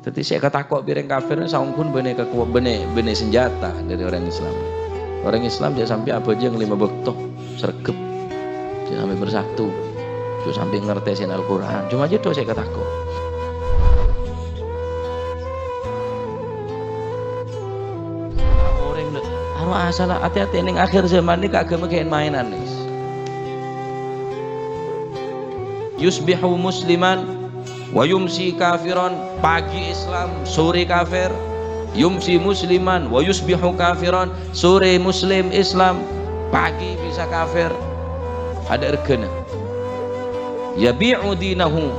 Tapi saya kata kok bireng kafir saungkun bene kekuat bene senjata dari orang Islam. Orang Islam dia sampai apa aja yang lima bektoh sergep, dia sampai bersatu, dia sampai ngertesin Al-Quran. Cuma aja tuh saya kata kok. Orang harus asal hati-hati ning akhir zaman ini agama kayak mainan nih. Yusbihu musliman wa yumsi kafiran, pagi Islam sore kafir. Yumsi musliman wa yusbihu kafiran, sore muslim Islam, pagi bisa kafir. Ada ergena yabi'u dinahu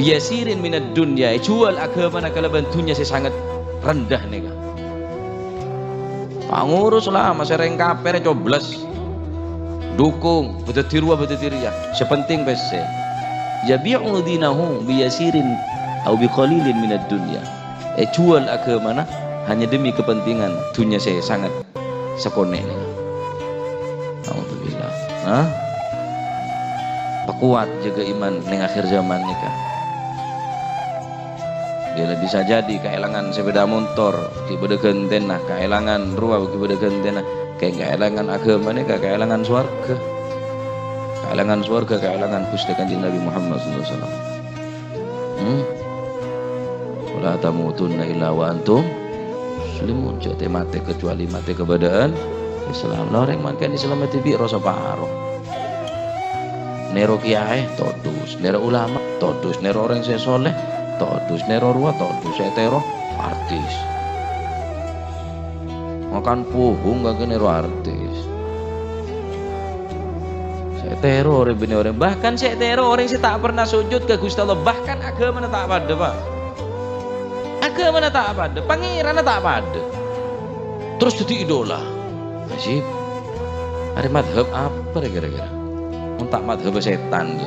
biyasirin minad dunya, jual agama nak kalaban dunia sangat rendah nih. Pangurus lah masyarakat kafir coblos dukung betul tirwa betul tiria sepenting bese yabi'u dinahu biyasirin au biqalilin minad dunya, jual agama nah hanya demi kepentingan dunia saya sangat sekone nih. Alhamdulillah. Hah? Kuat jaga iman ning akhir zaman nikah. Bila bisa jadi keelangan sepeda motor kibede gentena, keelangan ruah kibede gentena, keelangan agama nikah, keelangan swarga. Keelangan swarga, keelangan Gusti Kanjeng Nabi Muhammad sallallahu alaihi wasallam. Wala tamutunna illa wa antum muslimun, jate mati kecuali mati kebadaan Islam. Orang makan Islam mati bi rasa paro. Nero kiai todus, nero ulama todus, nero orang saya soleh todus, nero ruah todus, saya tero artis. Makan puhung gak ke nero artis. Saya tero orang bini orang, bahkan saya tero orang saya tak pernah sujud ke Gusti Allah, bahkan agama tak pada pak. Agama tak pada, pangeran tak pada. Terus jadi idola. Masih ada madhab apa kira-kira? Tak madhab setan ya.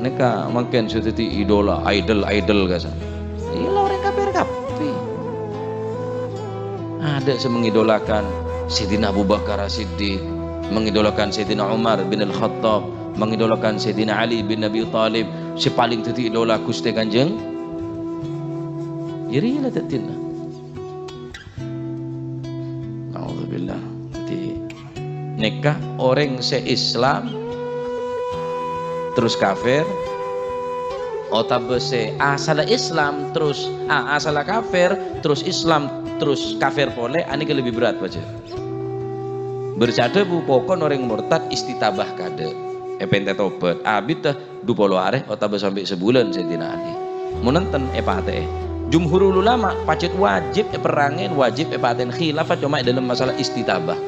Neka makin sudah jadi idola, idol kasan. Iya orang kafir kapi. Ada yang mengidolakan Sayyidina Abu Bakar As-Siddiq, mengidolakan Sayyidina Umar bin Al-Khattab, mengidolakan Sayyidina Ali bin Abi Thalib. Si paling jadi idola Gusti Kanjeng. Jadi lah tetina. Alhamdulillah. Nikah orang se-Islam terus kafir, otabese asal Islam terus asal kafir terus Islam terus kafir boleh, ini lebih berat baca. Bercada bu pokon orang murtad istitabah kade, epente tobat, abit dah 20 hari otabes sampai sebulan Sayyidina Ali. Munenten epate. Jumhurul ulama pacet wajib perangin wajib epaten khilafat cuma dalam masalah istitabah.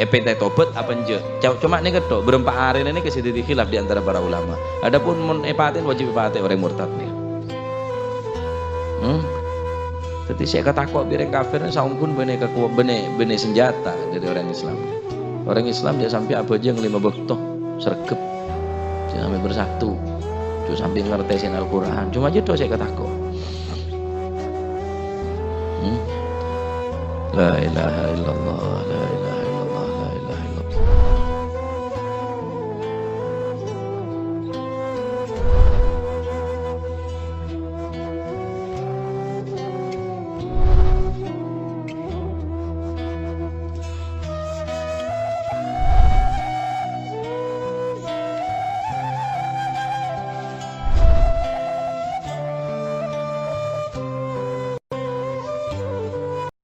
Epente tobat apa nje? Cuma nih ketok berempat hari ini kesiditi khilaf di antara para ulama. Adapun mun epaten wajib epaten orang murtad nih. Jadi saya kata kok bireng kafir saungkun bene kekuat bene senjata dari orang Islam. Orang Islam dia sampai apa aja yang lima bektoh sergep, dia sampai bersatu, dia sampai ngertesin Al-Quran. Cuma aja tuh saya kata kok. La ilaha illallah.